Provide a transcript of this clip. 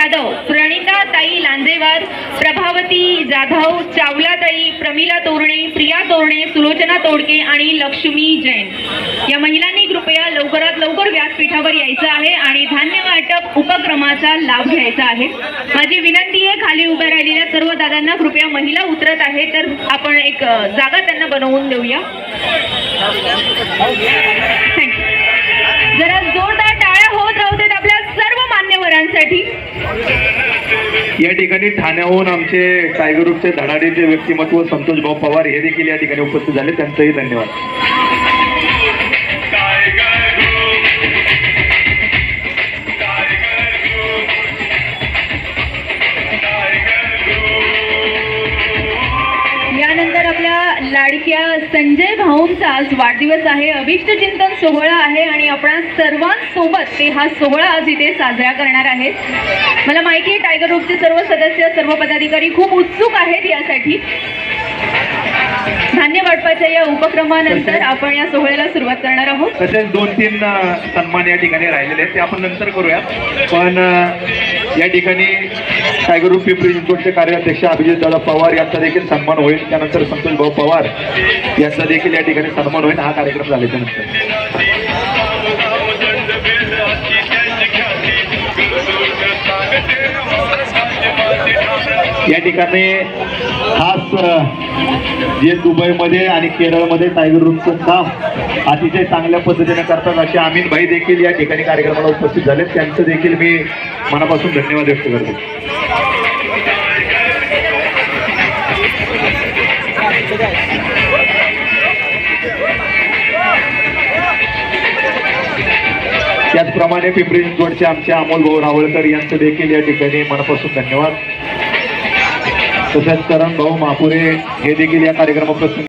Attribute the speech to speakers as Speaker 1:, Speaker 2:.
Speaker 1: यादव, प्रणिता ताई लांजेवार, प्रभावती जाधव, चावला ताई, प्रमिला तोरणे, प्रिया तोरणे, सुलोचना तोडके आणि लक्ष्मी जैन या महिलांनी कृपया लवकरात लवकर व्यासपीठावर यायचं आहे आणि धान्य वाटप उपक्रमाचा लाभ घ्यायचा आहे। माझी विनंती आहे, खाली उभ्या राहिलेल्या सर्व दादांना कृपया महिला उतरत आहे तर आपण एक जागा त्यांना बनवून देऊया। जरा जोरदार टाळ्या होत राहू देत आपल्या सर्व मान्यवरांसाठी।
Speaker 2: या ठिकाणी ठाण्याहून आमचे टायगर ग्रुपचे धडाडीचे व्यक्तिमत्व संतोष भाऊ पवार हे देखील या ठिकाणी उपस्थित झाले, त्यांचंही धन्यवाद।
Speaker 1: यानंतर आपल्या लाडक्या संजय भाऊंचा आज वाढदिवस आहे, अभिष्ट चिंतन सोहळा आहे आणि आपण सर्वांसोबत ते हा सोहळा आज इथे साजरा करणार आहेत। मला माहिती आहे टायगर ग्रुपचे सर्व सदस्य सर्व पदाधिकारी खूप उत्सुक आहेत यासाठी। धान्य वाटपाच्या या उपक्रमानंतर आपण या सोहळ्याला सुरुवात करणार आहोत।
Speaker 2: तसेच 2-3 सन्मान या ठिकाणी राहिलेले आहेत ते आपण नंतर करूया, पण या ठिकाणी टायगर ग्रुप पिंपरी चिंचवडचे कार्याध्यक्ष अभिजित दादा पवार यांचा देखील सन्मान होईल, त्यानंतर संतोष भाऊ पवार यांचा देखील या ठिकाणी सन्मान होईल हा कार्यक्रम झाल्याच्या नंतर। या ठिकाणी खास जे दुबईमध्ये आणि केरळमध्ये टायगर ग्रुपचं काम अतिशय चांगल्या पद्धतीने करतात असे अमित भाई देखील या ठिकाणी कार्यक्रमाला उपस्थित झाले, त्यांचं देखील मी मनापासून धन्यवाद व्यक्त करतो। त्याचप्रमाणे पिंपरी चिंचवडचे आमचे अमोल भाऊ रावळकर यांचं देखील या ठिकाणी मनापासून धन्यवाद। तसेच करण भाऊ मापुरे हे देखील या कार्यक्रमाप्रसंगी